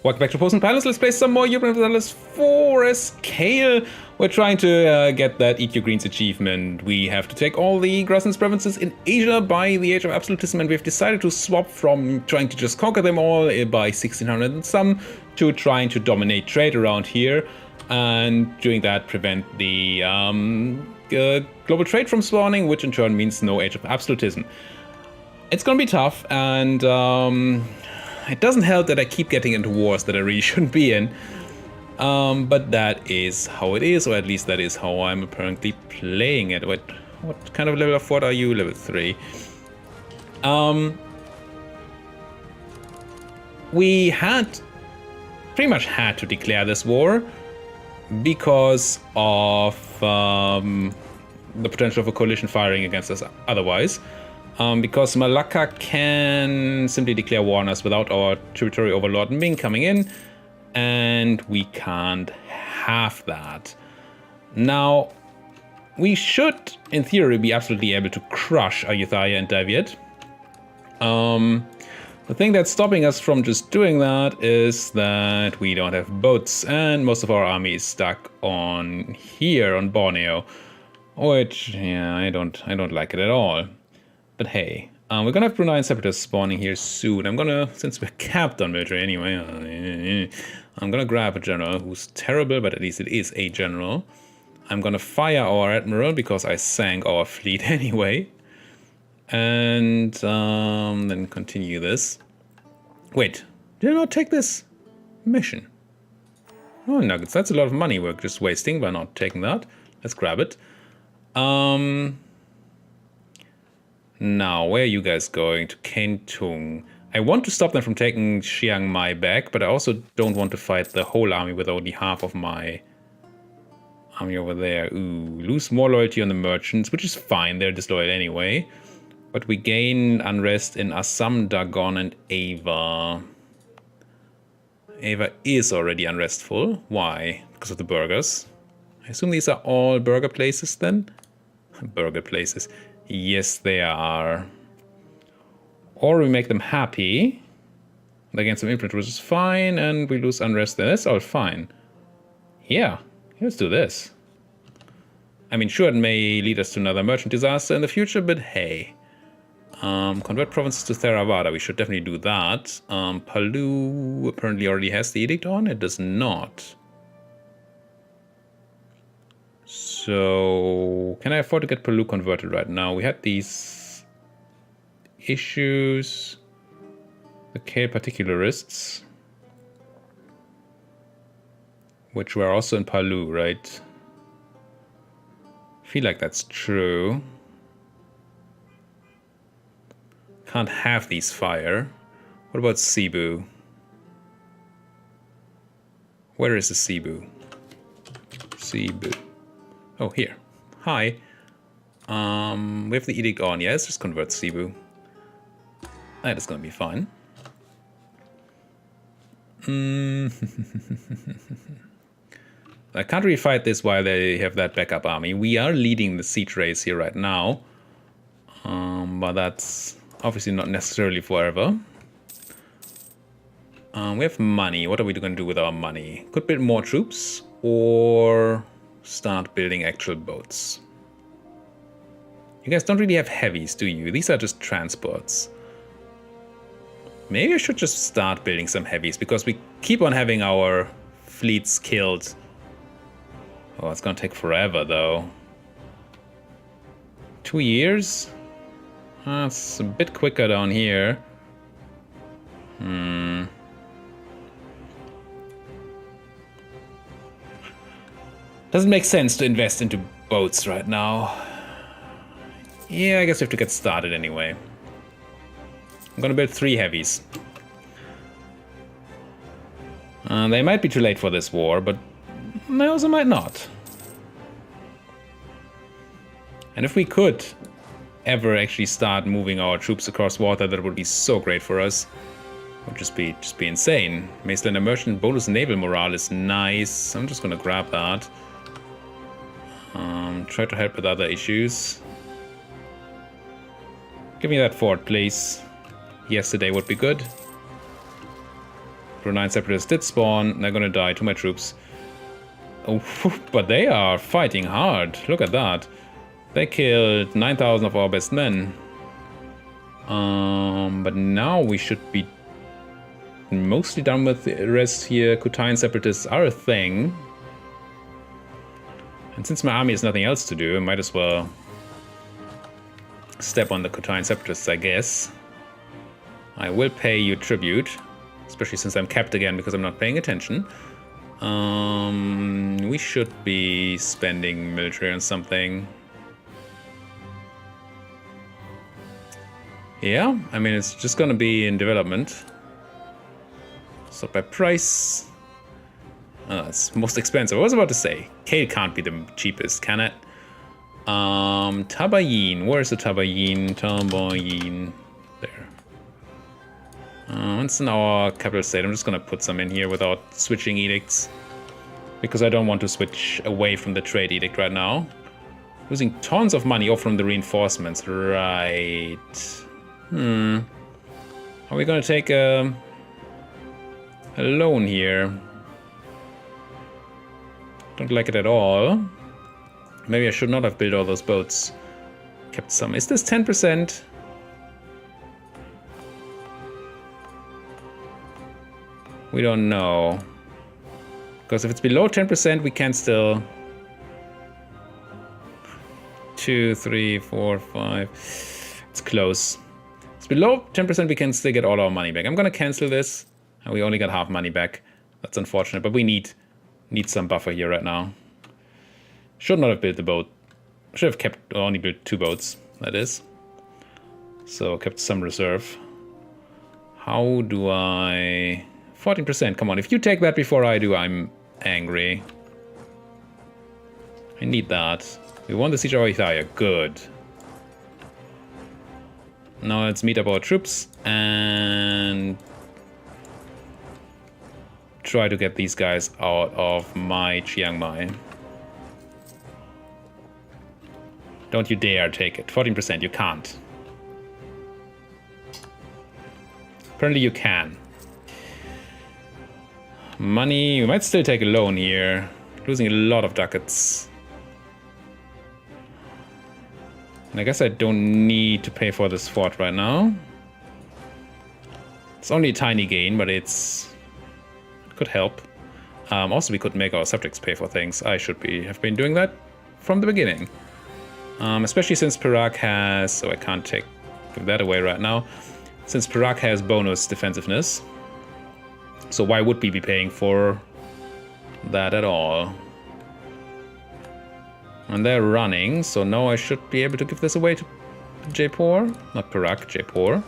Welcome back to Popes and Pylons. Let's play some more Europa Universalis IV as Kale. We're trying to get that Eat Your Greens achievement. We have to take all the grasslands provinces in Asia by the age of absolutism, and we've decided to swap from trying to just conquer them all by 1600 and some to trying to dominate trade around here, and doing that prevent the global trade from spawning, which in turn means no age of absolutism. It's gonna be tough, and it doesn't help that I keep getting into wars that I really shouldn't be in. But that is how it is, or at least that is how I'm apparently playing it. What kind of level of fort are you? Level 3. We pretty much had to declare this war because of the potential of a coalition firing against us otherwise. Because Malacca can simply declare war on us without our tributary overlord Ming coming in, and we can't have that. Now, we should, in theory, be absolutely able to crush Ayutthaya and Daviet. The thing that's stopping us from just doing that is that we don't have boats, and most of our army is stuck on here on Borneo, which, yeah, I don't like it at all. But hey, we're gonna have Bruneian separatists spawning here soon. Since we're capped on military anyway, I'm gonna grab a general who's terrible, but at least it is a general. I'm gonna fire our admiral because I sank our fleet anyway. And then continue this. Wait, did I not take this mission? Oh, nuggets, that's a lot of money we're just wasting by not taking that. Let's grab it. Now, where are you guys going? To Kentung. I want to stop them from taking Chiang Mai back, but I also don't want to fight the whole army with only half of my army over there. Ooh, lose more loyalty on the merchants, which is fine, they're disloyal anyway. But we gain unrest in Assam, Dagon, and Ava. Ava is already unrestful. Why? Because of the burgers. I assume these are all burger places then? Burger places. Yes, they are. Or we make them happy. They gain some influence, which is fine, and we lose unrest there. That's all fine. Yeah, let's do this. I mean, sure, it may lead us to another merchant disaster in the future, but hey. Convert provinces to Theravada. We should definitely do that. Palu apparently already has the edict on. It does not. So, can I afford to get Palu converted right now? We had these issues. The Kale particularists. Which were also in Palu, right? I feel like that's true. Can't have these fire. What about Cebu? Where is the Cebu? Cebu. Oh, here. Hi. We have the edict on. Yeah, let's just convert Cebu. That is gonna be fine. I can't really fight this while they have that backup army. We are leading the siege race here right now. But that's obviously not necessarily forever. We have money. What are we going to do with our money? Could build more troops or start building actual boats. You guys don't really have heavies, do you? These are just transports. Maybe I should just start building some heavies because we keep on having our fleets killed. Oh, it's gonna take forever though. 2 years? That's a bit quicker down here. Doesn't make sense to invest into boats right now. Yeah, I guess we have to get started anyway. I'm gonna build 3 heavies. They might be too late for this war, but they also might not. And if we could ever actually start moving our troops across water, that would be so great for us. It would just be insane. Maceland Merchant bonus naval morale is nice. I'm just gonna grab that. Try to help with other issues. Give me that fort, please. Yesterday would be good. Brunei Separatists did spawn. They're gonna die to my troops. Oh, but they are fighting hard. Look at that. They killed 9,000 of our best men. But now we should be mostly done with the rest here. Kutayan Separatists are a thing. And since my army has nothing else to do, I might as well step on the Kutayan Separatists, I guess. I will pay you tribute, especially since I'm capped again because I'm not paying attention. We should be spending military on something. Yeah, I mean, it's just gonna be in development. So by price, it's most expensive. I was about to say, Kale can't be the cheapest, can it? Tabayin, where's the Tabayin? Tabayin, there. It's in our capital state. I'm just gonna put some in here without switching edicts. Because I don't want to switch away from the trade edict right now. Losing tons of money off from the reinforcements, right. Are we gonna take a loan here? Don't like it at all. Maybe I should not have built all those boats. Kept some. Is this 10%? We don't know. Because if it's below 10%, we can still... 2, 3, 4, 5... It's close. It's below 10%, we can still get all our money back. I'm gonna cancel this. And we only got half money back. That's unfortunate, but we need some buffer here right now. Should not have built the boat. Should have kept only built 2 boats, that is. So kept some reserve. How do I... 14%, come on. If you take that before I do, I'm angry. I need that. We won the siege of Ithaya, good. Now let's meet up our troops and try to get these guys out of my Chiang Mai. Don't you dare take it. 14%, you can't. Apparently you can. Money, we might still take a loan here. Losing a lot of ducats. And I guess I don't need to pay for this fort right now. It's only a tiny gain, but it could help. Also, we could make our subjects pay for things. I should have been doing that from the beginning. Especially since Perak has... So I can't give that away right now. Since Perak has bonus defensiveness. So why would we be paying for that at all? And they're running, so now I should be able to give this away to Jaipur. Not Perak, Jaipur.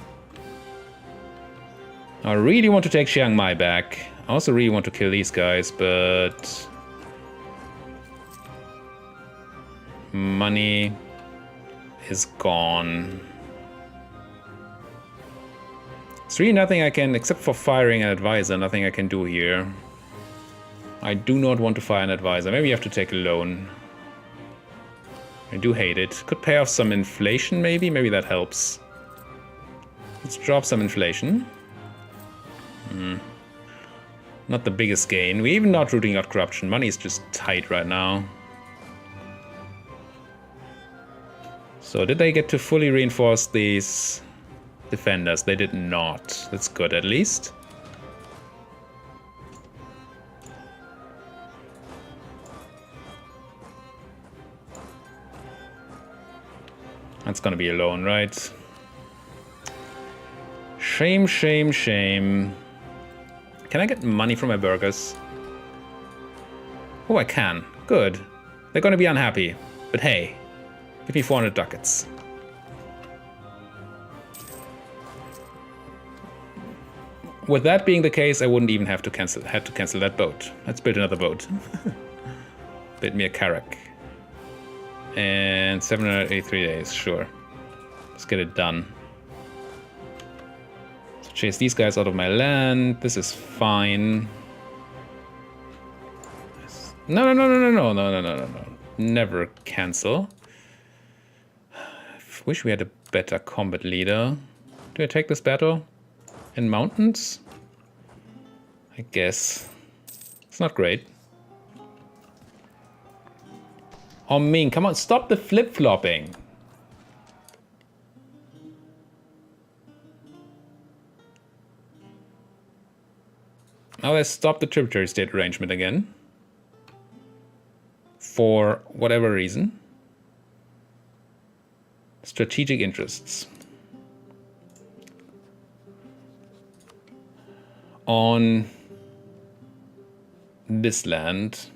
I really want to take Chiang Mai back. I also really want to kill these guys, but... money is gone. There's really nothing I can, except for firing an advisor, nothing I can do here. I do not want to fire an advisor. Maybe you have to take a loan. I do hate it. Could pay off some inflation, maybe? Maybe that helps. Let's drop some inflation. Not the biggest gain. We're even not rooting out corruption. Money is just tight right now. So did they get to fully reinforce these defenders? They did not. That's good, at least. That's gonna be a loan, right? Shame, shame, shame. Can I get money from my burghers? Oh, I can. Good. They're gonna be unhappy. But hey, give me 400 ducats. With that being the case, I wouldn't even have to cancel that boat. Let's build another boat. Build me a carrack. And 783 days, sure. Let's get it done. So chase these guys out of my land. This is fine. No. Never cancel. I wish we had a better combat leader. Do I take this battle? In mountains? I guess. It's not great. Oh, Ming, come on, stop the flip-flopping. Now let's stop the tributary state arrangement again. For whatever reason. Strategic interests. On this land.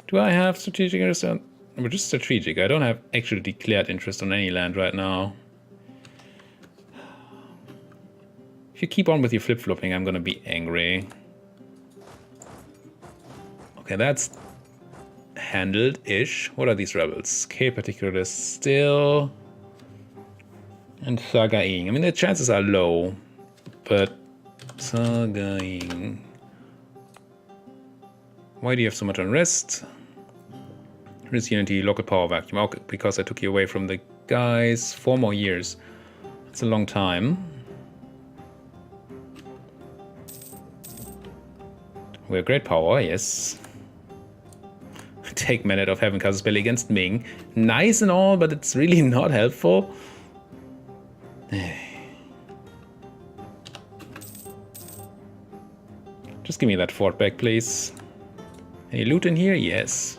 Do I have strategic interest on? We're just strategic. I don't have actually declared interest on any land right now. If you keep on with your flip-flopping, I'm gonna be angry. Okay, that's handled-ish. What are these rebels? Kale particularists still. And Sagaing. I mean, the chances are low, but Sagaing. Why do you have so much unrest? Risk unity, local power vacuum. Okay, because I took you away from the guys. 4 more years. That's a long time. We're great power, yes. Take minute of having casus belli against Ming. Nice and all, but it's really not helpful. Just give me that fort back, please. Any loot in here? Yes.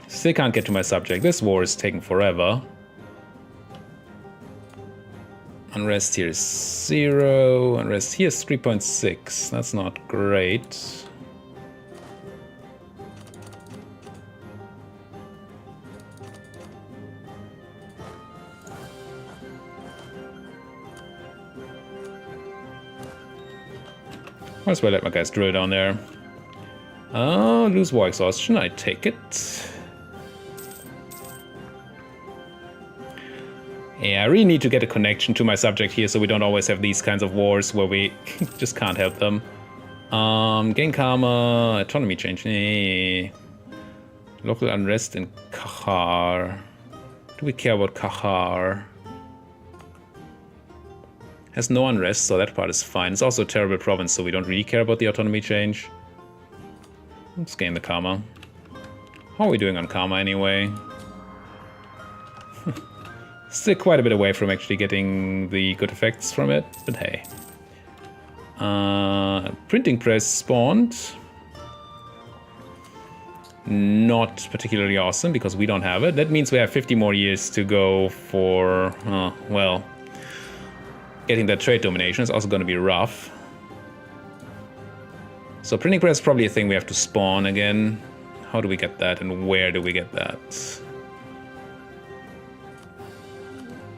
Still can't get to my subject. This war is taking forever. Unrest here is 0. Unrest here is 3.6. That's not great. Might as well let my guys drill down there. Oh, lose war exhaustion. I take it. Yeah, I really need to get a connection to my subject here so we don't always have these kinds of wars where we just can't help them. Gain karma, autonomy change. Local unrest in Kahar. Do we care about Kahar? Has no unrest, so that part is fine. It's also a terrible province, so we don't really care about the autonomy change. Let's gain the karma. How are we doing on karma anyway? Still quite a bit away from actually getting the good effects from it, but hey. Printing press spawned. Not particularly awesome because we don't have it. That means we have 50 more years to go for, well, getting that trade domination is also going to be rough. So printing press is probably a thing we have to spawn again. How do we get that and where do we get that?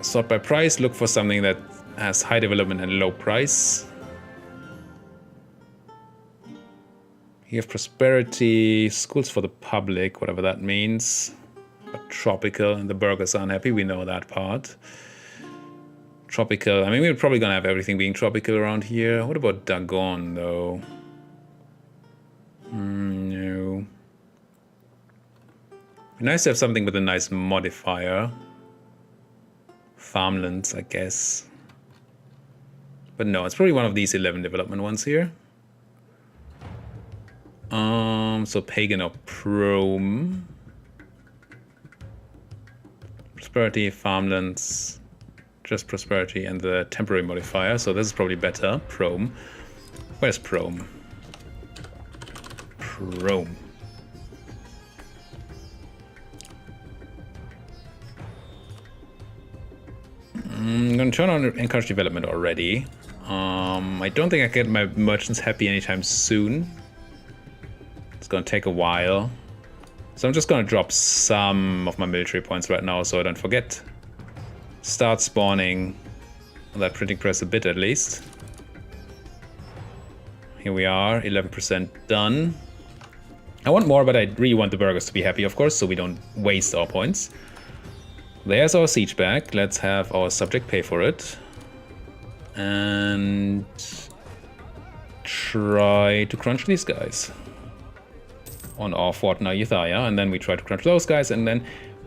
Sort by price, look for something that has high development and low price. You have prosperity, schools for the public, whatever that means. But tropical, and the burghers are unhappy, we know that part. Tropical, I mean, we're probably gonna have everything being tropical around here. What about Dagon, though? No. Be nice to have something with a nice modifier. Farmlands, I guess. But no, it's probably one of these 11 development ones here. So pagan or prom. Prosperity, farmlands, just prosperity, and the temporary modifier. So this is probably better. Prom. Where's prom? Prom. I'm gonna turn on encourage development already. I don't think I can get my merchants happy anytime soon. It's gonna take a while. So I'm just gonna drop some of my military points right now so I don't forget. Start spawning on that printing press a bit at least. Here we are, 11% done. I want more, but I really want the burghers to be happy, of course, so we don't waste our points. There's our siege back. Let's have our subject pay for it. And try to crunch these guys. On our Fort Nayuthaya, and then we try to crunch those guys, and then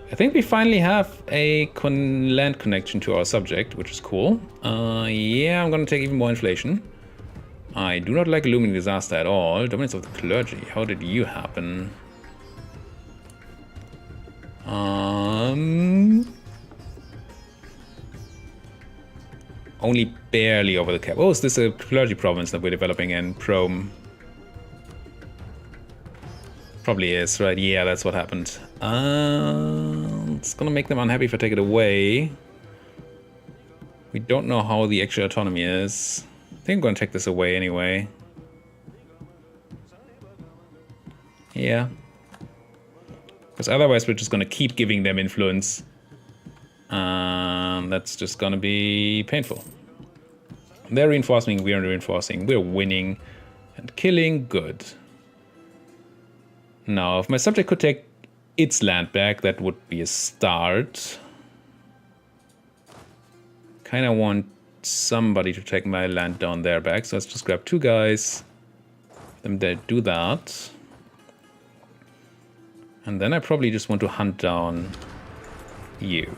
I think we finally have a land connection to our subject, which is cool. Yeah, I'm gonna take even more inflation. I do not like a looming disaster at all. Dominance of the clergy. How did you happen? Only barely over the cap. Oh, is this a clergy province that we're developing in Prome? Probably is, right? Yeah, that's what happened. It's gonna make them unhappy if I take it away. We don't know how the actual autonomy is. I think I'm gonna take this away anyway. Yeah. Because otherwise we're just gonna keep giving them influence. That's just gonna be painful. They're reinforcing, we're reinforcing, we're winning and killing, good. Now, if my subject could take its land back, that would be a start. Kinda want somebody to take my land down there back, so let's just grab 2 guys. Let them do that. And then I probably just want to hunt down you.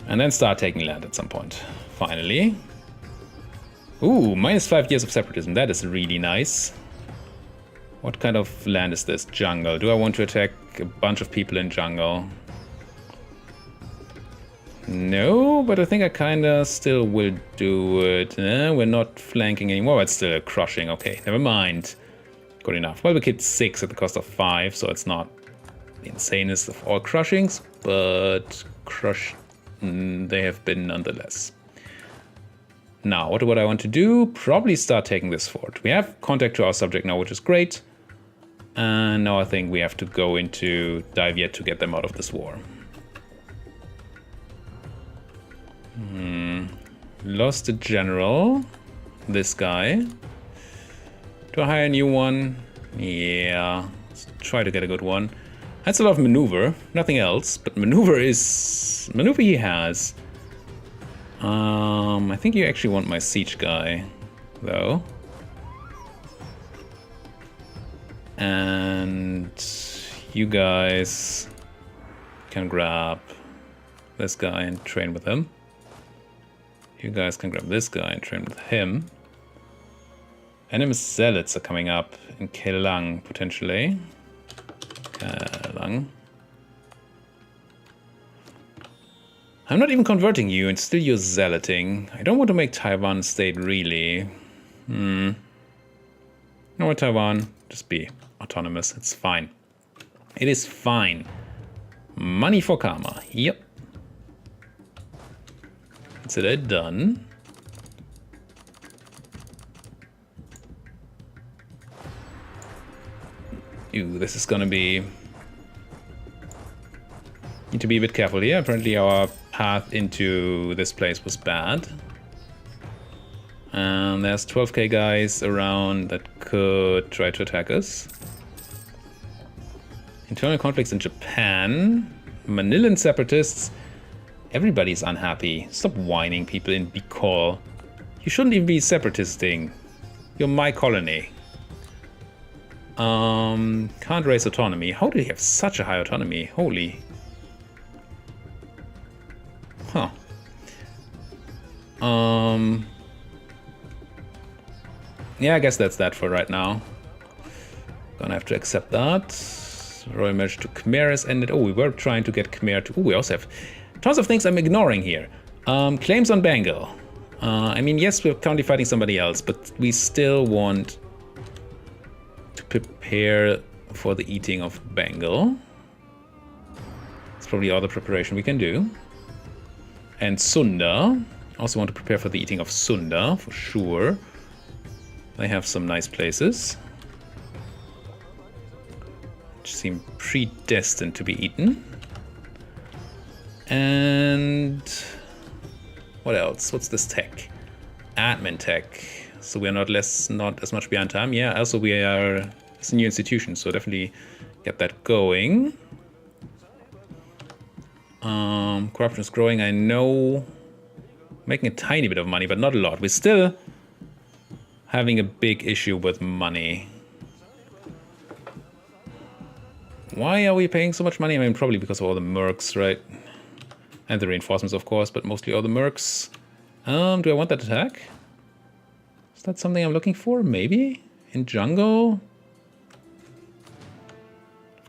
And then start taking land at some point. Finally. Ooh, -5 years of separatism. That is really nice. What kind of land is this? Jungle. Do I want to attack a bunch of people in jungle? No, but I think I kinda still will do it. We're not flanking anymore, but still crushing. Okay, never mind. Good enough. Well, we hit 6 at the cost of 5, so it's not the insanest of all crushings, but crushed they have been nonetheless. Now, what do I want to do? Probably start taking this fort. We have contact to our subject now, which is great. And now I think we have to go into Diviet to get them out of this war. Lost a general. This guy. Do I hire a new one? Yeah. Let's try to get a good one. That's a lot of maneuver. Nothing else. But maneuver he has. I think you actually want my siege guy, though. And you guys can grab this guy and train with him. You guys can grab this guy and train with him. Enemy zealots are coming up in Kale, potentially. Kale. I'm not even converting you, and still you're zealoting. I don't want to make Taiwan a state, really. You know what, Taiwan? Just be autonomous. It's fine. It is fine. Money for karma. Yep. Consider it done. Ooh, this is gonna be... Need to be a bit careful here. Apparently our path into this place was bad. And there's 12k guys around that could try to attack us. Internal conflicts in Japan. Manilan separatists. Everybody's unhappy. Stop whining, people in Bicol. You shouldn't even be separatisting. You're my colony. Can't raise autonomy. How do you have such a high autonomy? Holy. Huh. Yeah, I guess that's that for right now. Gonna have to accept that. Royal marriage to Khmer has ended. Oh, we were trying to get Khmer to... Oh, we also have tons of things I'm ignoring here. Claims on Bengal. I mean, yes, we're currently fighting somebody else, but we still want to prepare for the eating of Bengal. It's probably all the preparation we can do. And Sunda. Also want to prepare for the eating of Sunda, for sure. They have some nice places. Which seem predestined to be eaten. And... what else? What's this tech? Admin tech. So we are not as much behind time. Yeah, also we are... it's a new institution, so definitely get that going. Corruption is growing, I know. Making a tiny bit of money, but not a lot. We're still having a big issue with money. Why are we paying so much money? I mean, probably because of all the mercs, right? And the reinforcements, of course, but mostly all the mercs. Do I want that attack? Is that something I'm looking for? Maybe? In jungle?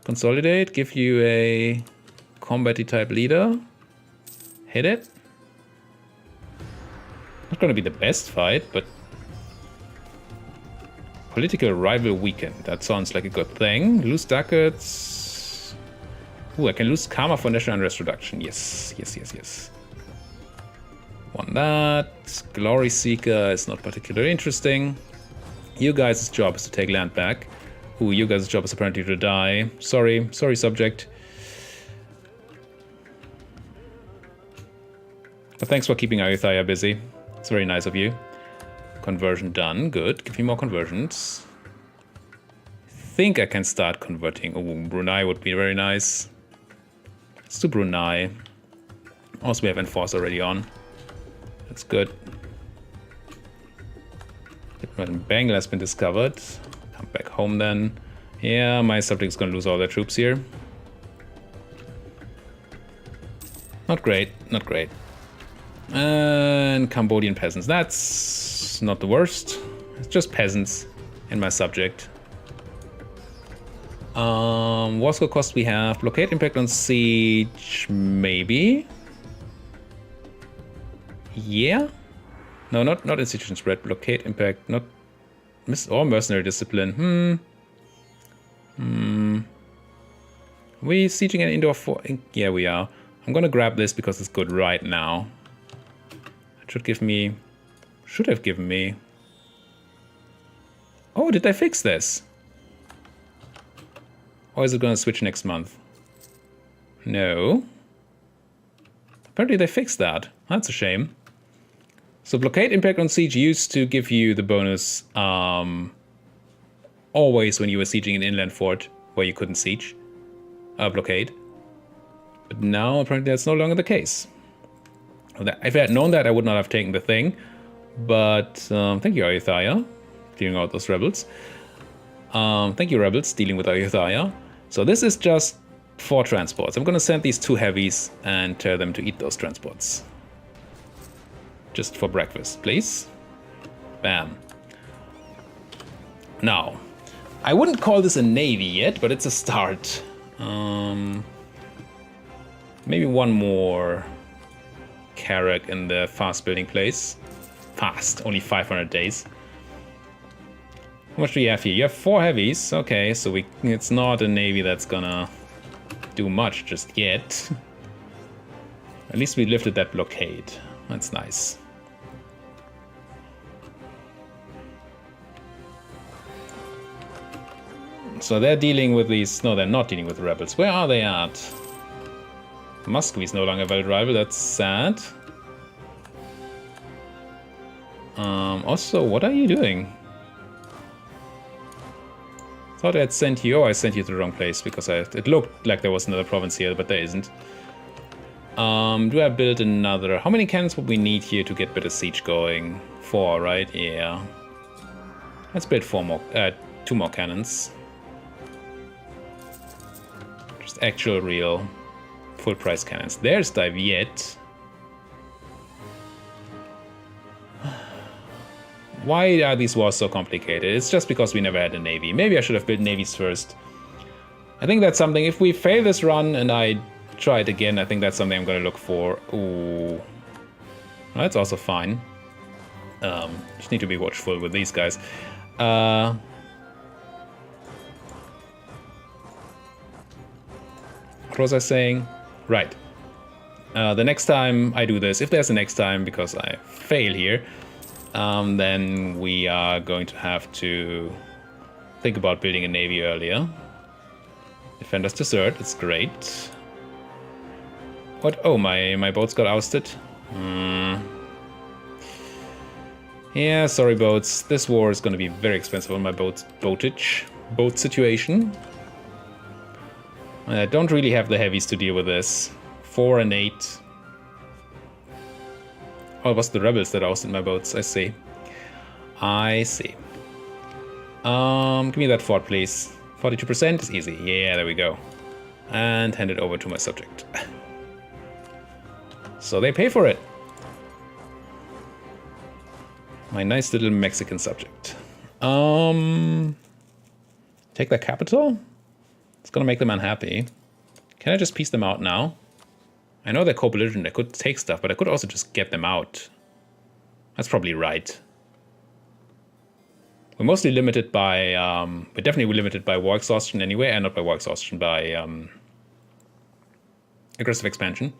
Consolidate, give you a combat-y type leader. Hit it. Not gonna be the best fight, but... Political rival weakened. That sounds like a good thing. Lose ducats. Ooh, I can lose karma for national unrest reduction. Yes, yes, yes, yes. Want that. Glory Seeker is not particularly interesting. You guys' job is to take land back. Ooh, you guys' job is apparently to die. Sorry, sorry, subject. But thanks for keeping Ayutthaya busy. It's very nice of you. Conversion done. Good. Give me more conversions. I think I can start converting. Oh, Brunei would be very nice. Let's do Brunei. Also, we have Enforce already on. That's good. Bengal has been discovered. Come back home then. Yeah, my subject's gonna lose all their troops here. Not great. Not great. And Cambodian peasants. That's not the worst. It's just peasants in my subject. War score cost we have. Blockade impact on siege, maybe. Yeah. No, not institution spread. Blockade impact, not or mercenary discipline. We sieging an indoor fort? Yeah, we are. I'm gonna grab this because it's good right now. Should have given me. Oh, did they fix this? Or is it gonna switch next month? No. Apparently they fixed that. That's a shame. So blockade impact on siege used to give you the bonus always when you were sieging an inland fort where you couldn't siege. Blockade. But now apparently that's no longer the case. If I had known that, I would not have taken the thing. But thank you, Ayutthaya, dealing out those rebels. Thank you, rebels, dealing with Ayutthaya. So this is just 4 transports. I'm going to send these 2 heavies and tell them to eat those transports. Just for breakfast, please. Bam. Now, I wouldn't call this a navy yet, but it's a start. Maybe one more carrack in the fast building place. Fast, only 500 days. How much do you have here? You have 4 heavies. Okay, so it's not a navy that's gonna do much just yet. At least we lifted that blockade. That's nice. So they're dealing with these... No, they're not dealing with the rebels. Where are they at? Muscovy is no longer a valid rival. That's sad. Also, what are you doing? Thought I'd sent you... Oh, I sent you to the wrong place because it looked like there was another province here, but there isn't. Do I build another... How many cannons would we need here to get better siege going? 4, right? Yeah. Let's build 2 more cannons. Just actual, real, full price cannons. There's Diviet. Why are these wars so complicated? It's just because we never had a navy. Maybe I should have built navies first. I think that's something... If we fail this run and I try it again, I think that's something I'm going to look for. Ooh. That's also fine. Just need to be watchful with these guys. What was I saying? Right. The next time I do this, if there's a next time because I fail here, then we are going to have to think about building a navy earlier. Defenders desert, it's great. What? Oh, my boats got ousted. Yeah, sorry boats. This war is going to be very expensive on my boat situation. I don't really have the heavies to deal with this. 4 and 8. Oh, it was the rebels that ousted my boats. I see. I see. Give me that fort, please. 42% is easy. Yeah, there we go. and hand it over to my subject. So they pay for it. My nice little Mexican subject. Take their capital? It's gonna make them unhappy. Can I just piece them out now? I know they're co-belligerent, I could take stuff, but I could also just get them out. That's probably right. We're mostly limited by, we're definitely limited by war exhaustion anyway, and not by war exhaustion, by aggressive expansion.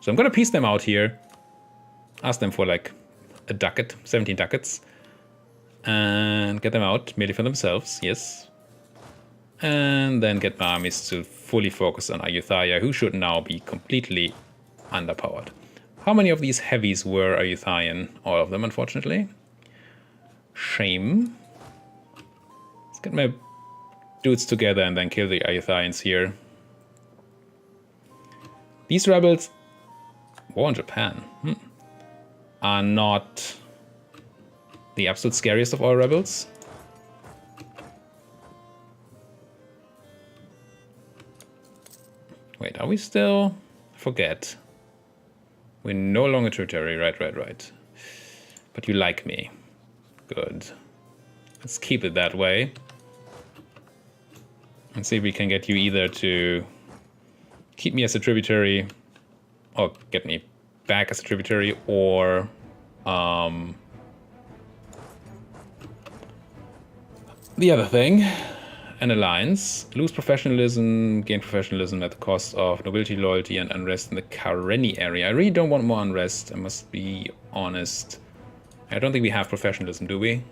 So I'm gonna piece them out here. Ask them for like a ducat, 17 ducats. And get them out, merely for themselves, yes. And then get my armies to fully focus on Ayutthaya, who should now be completely underpowered. How many of these heavies were Ayutthayan? All of them, unfortunately. Shame. Let's get my dudes together and then kill the Ayutthayans here. These rebels, war in Japan, are not the absolute scariest of all rebels. Wait, are we still? Forget. We're no longer tributary, right. But you like me. Good. Let's keep it that way. And see if we can get you either to keep me as a tributary, or get me back as a tributary, or the other thing, an alliance. Lose professionalism, gain professionalism at the cost of nobility, loyalty, and unrest in the Karenni area. I really don't want more unrest, I must be honest. I don't think we have professionalism, do we?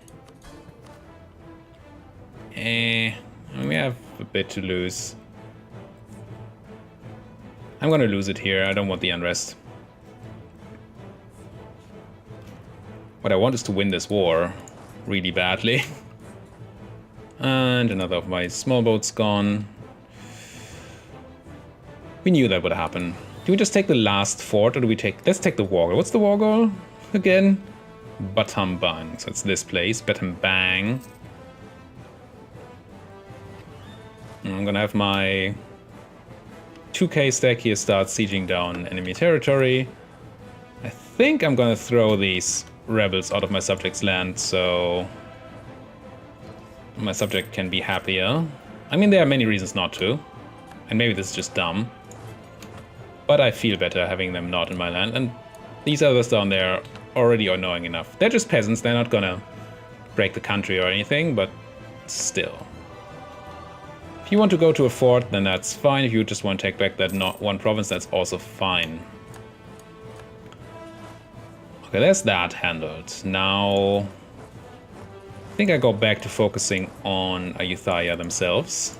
We have a bit to lose. I'm gonna lose it here, I don't want the unrest. What I want is to win this war really badly. And another of my small boats gone. We knew that would happen. Do we just take the last fort, or do we take... Let's take the war goal. What's the war goal again? Battambang. So it's this place. Battambang. I'm gonna have my 2k stack here start sieging down enemy territory. I think I'm gonna throw these rebels out of my subject's land, so my subject can be happier. I mean, there are many reasons not to, and maybe this is just dumb, but I feel better having them not in my land, and these others down there already are annoying enough. They're just peasants, they're not gonna break the country or anything, but still. If you want to go to a fort, then that's fine. If you just want to take back that one province, that's also fine. Okay, there's that handled. Now I think I go back to focusing on Ayutthaya themselves.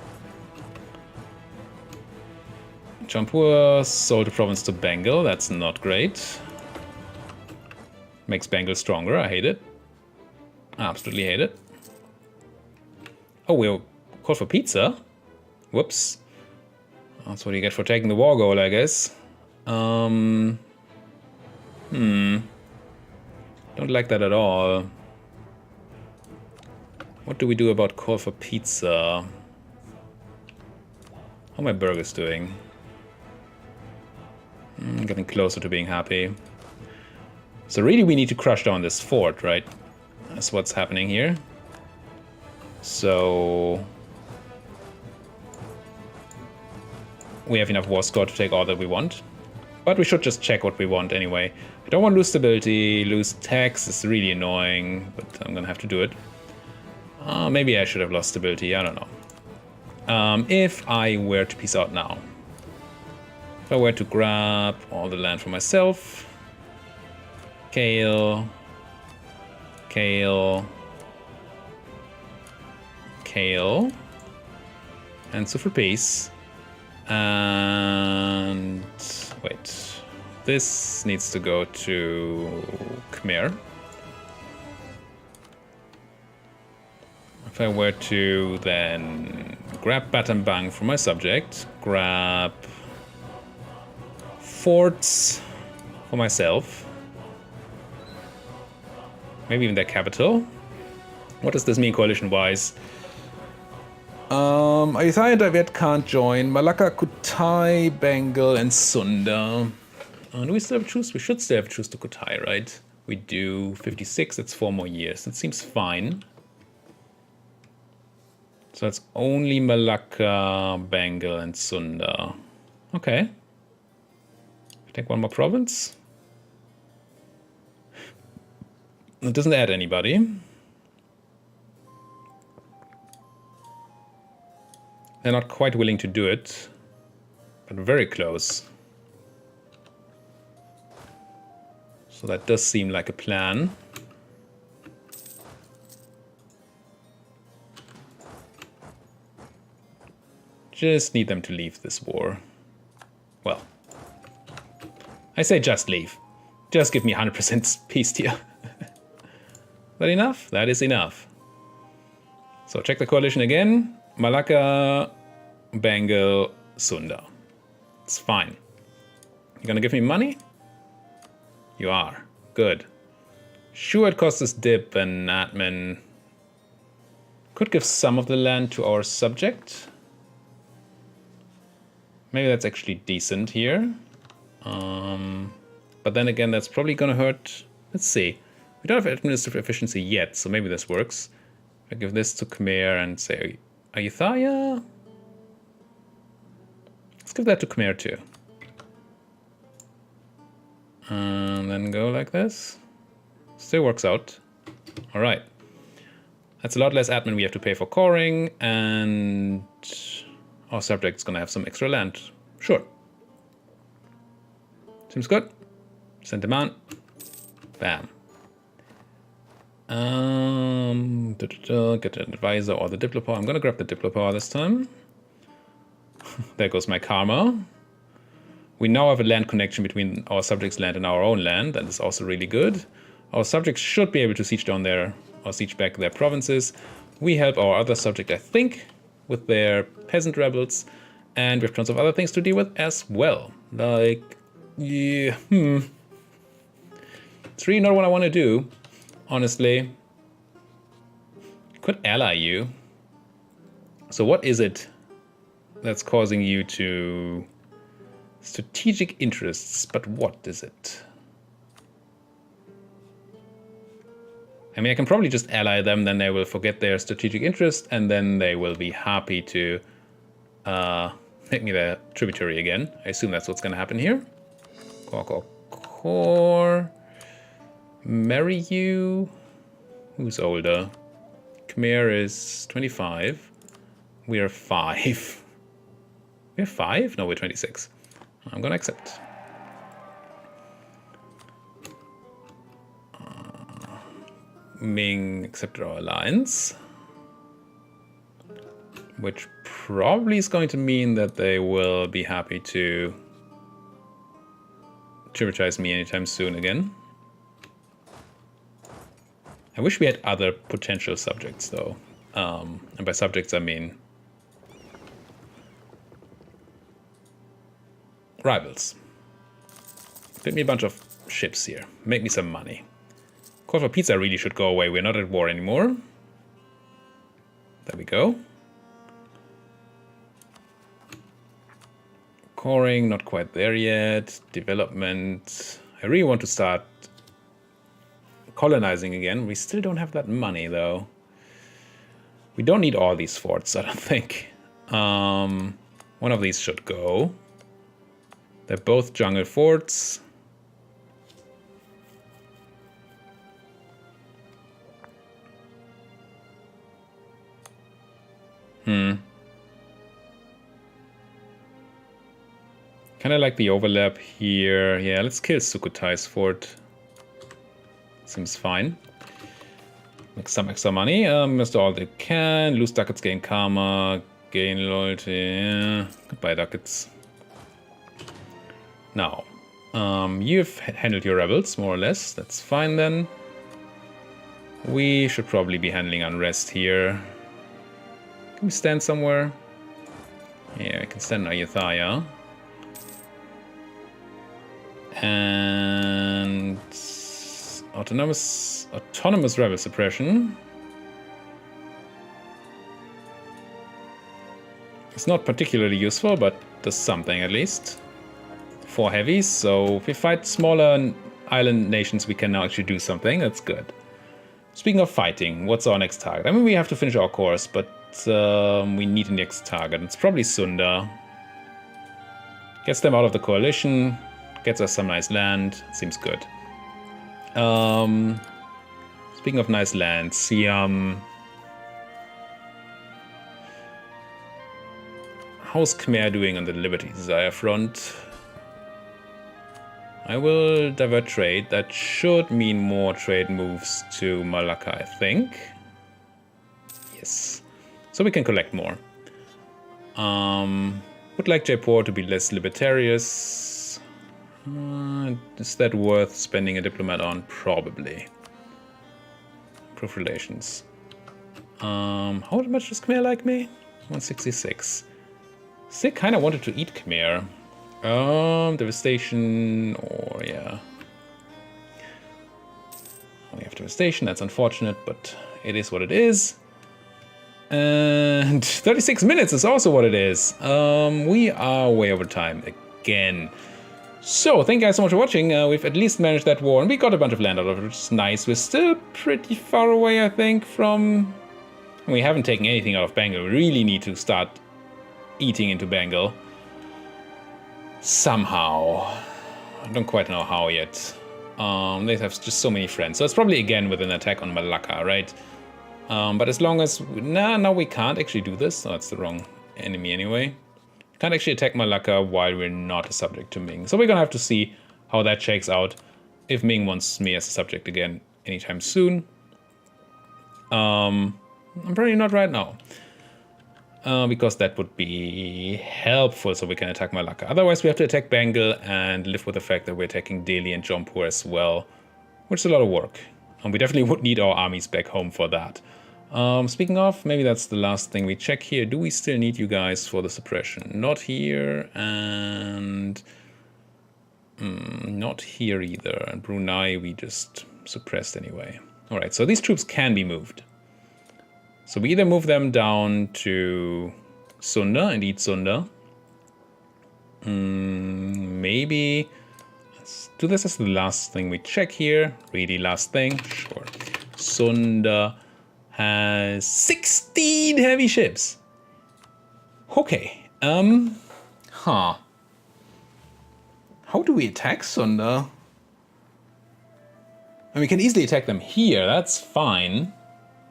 Jampur sold the province to Bengal, that's not great. Makes Bengal stronger, I hate it. Absolutely hate it. Oh, we'll call for pizza? Whoops. That's what you get for taking the war goal, I guess. Don't like that at all. What do we do about call for pizza? How are my burgers doing? Getting closer to being happy. So really we need to crush down this fort, right? That's what's happening here. So we have enough war score to take all that we want. But we should just check what we want anyway. I don't want to lose stability, lose tax is really annoying, but I'm gonna have to do it. Maybe I should have lost stability, I don't know. If I were to peace out now. If I were to grab all the land for myself. Kale. Kale. Kale. And sue for peace. And wait. This needs to go to Khmer. If I were to then grab Battambang for my subject, grab forts for myself, maybe even their capital. What does this mean coalition-wise? Ayutthaya Davet can't join. Malacca, Kutai, Bengal, and Sunda. Do we still have a truce? We should still have a truce to Kutai, right? We do 56, that's 4 more years. That seems fine. So it's only Malacca, Bengal, and Sunda. Okay. Take one more province. It doesn't add anybody. They're not quite willing to do it, but very close. So that does seem like a plan. Just need them to leave this war. Well, I say just leave. Just give me 100% peace tier. That enough? That is enough. So check the coalition again. Malacca, Bengal, Sunda. It's fine. You gonna give me money? You are. Good. Sure, it costs us dip and admin. Could give some of the land to our subject. Maybe that's actually decent here. But then again, that's probably gonna hurt. Let's see. We don't have administrative efficiency yet, so maybe this works. I give this to Khmer and say, Ayutthaya? Let's give that to Khmer too. And then go like this. Still works out. All right. That's a lot less admin we have to pay for coring, and our subject's gonna have some extra land. Sure. Seems good. Send them on. Bam. Get an advisor or the diplopower. I'm gonna grab the diplopower this time. There goes my karma. We now have a land connection between our subjects' land and our own land. That is also really good. Our subjects should be able to siege down their, or siege back their provinces. We help our other subject, I think, with their peasant rebels. And we have tons of other things to deal with as well. Like, yeah, It's really not what I want to do, honestly. Could ally you. So what is it that's causing you to... Strategic interests, but what is it? I mean, I can probably just ally them, then they will forget their strategic interest, and then they will be happy to make me their tributary again. I assume that's what's going to happen here. Core. Marry you. Who's older? Khmer is 25. We are 5. We're 5? No, we're 26. I'm gonna accept. Ming accepted our alliance, which probably is going to mean that they will be happy to tributize me anytime soon again. I wish we had other potential subjects though. And by subjects I mean rivals. Get me a bunch of ships here. Make me some money. Call for pizza really should go away. We're not at war anymore. There we go. Coring, not quite there yet. Development. I really want to start colonizing again. We still don't have that money though. We don't need all these forts, I don't think. One of these should go. They're both jungle forts. Kind of like the overlap here. Yeah, let's kill Sukhotai's fort. Seems fine. Make some extra money. Mr. All they can. Lose ducats, gain karma. Gain loyalty. Yeah. Goodbye, ducats. Now, you've handled your rebels, more or less. That's fine then. We should probably be handling unrest here. Can we stand somewhere? Yeah, I can stand Ayutthaya. And autonomous rebel suppression. It's not particularly useful, but does something at least. 4 heavies, so if we fight smaller island nations, we can now actually do something. That's good. Speaking of fighting, what's our next target? I mean, we have to finish our course, but we need a next target. It's probably Sunda. Gets them out of the coalition, gets us some nice land. Seems good. Speaking of nice land, Siam. How's Khmer doing on the Liberty Desire front? I will divert trade. That should mean more trade moves to Malacca, I think. Yes. So we can collect more. Would like Jaipur to be less libertarious. Is that worth spending a diplomat on? Probably. Improve relations. How much does Khmer like me? 166. Sikh kind of wanted to eat Khmer. Devastation, or yeah. We have devastation, that's unfortunate, but it is what it is. And 36 minutes is also what it is. We are way over time again. So, thank you guys so much for watching. We've at least managed that war, and we got a bunch of land out of it, which is nice. We're still pretty far away, I think, from... We haven't taken anything out of Bengal. We really need to start eating into Bengal. Somehow. I don't quite know how yet. They have just so many friends. So it's probably again with an attack on Malacca, right? But as long as... No, we can't actually do this. No, that's the wrong enemy anyway. Can't actually attack Malacca while we're not a subject to Ming. So we're gonna have to see how that shakes out. If Ming wants me as a subject again anytime soon. I'm probably not right now. Because that would be helpful so we can attack Malacca. Otherwise we have to attack Bengal and live with the fact that we're attacking Delhi and Jaunpur as well, which is a lot of work. And we definitely would need our armies back home for that. Speaking of, maybe that's the last thing we check here. Do we still need you guys for the suppression? Not here, and not here either. And Brunei we just suppressed anyway. Alright, so these troops can be moved. So we either move them down to Sunda and eat Sunda. Maybe let's do this as the last thing we check here. Really last thing? Sure. Sunda has 16 heavy ships. Okay. How do we attack Sunda? And we can easily attack them here. That's fine.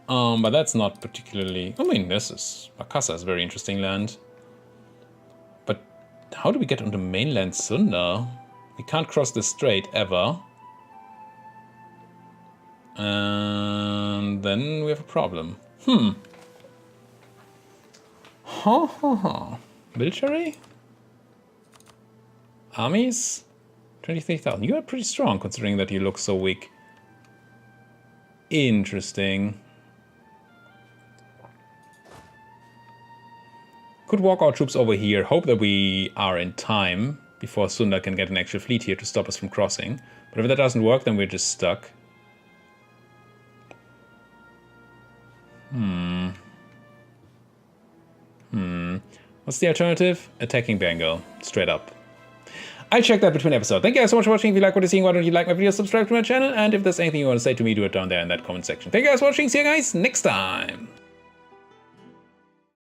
But that's not particularly... I mean, Makassar is very interesting land. But how do we get onto mainland Sunda? We can't cross the strait ever. And then we have a problem. Military? Armies? 23,000. You are pretty strong considering that you look so weak. Interesting. Could walk our troops over here, hope that we are in time before Sunda can get an actual fleet here to stop us from crossing. But if that doesn't work, then we're just stuck. What's the alternative? Attacking Bengal. Straight up. I checked that between episodes. Thank you guys so much for watching. If you like what you're seeing, why don't you like my video, subscribe to my channel, and if there's anything you want to say to me, do it down there in that comment section. Thank you guys for watching. See you guys next time.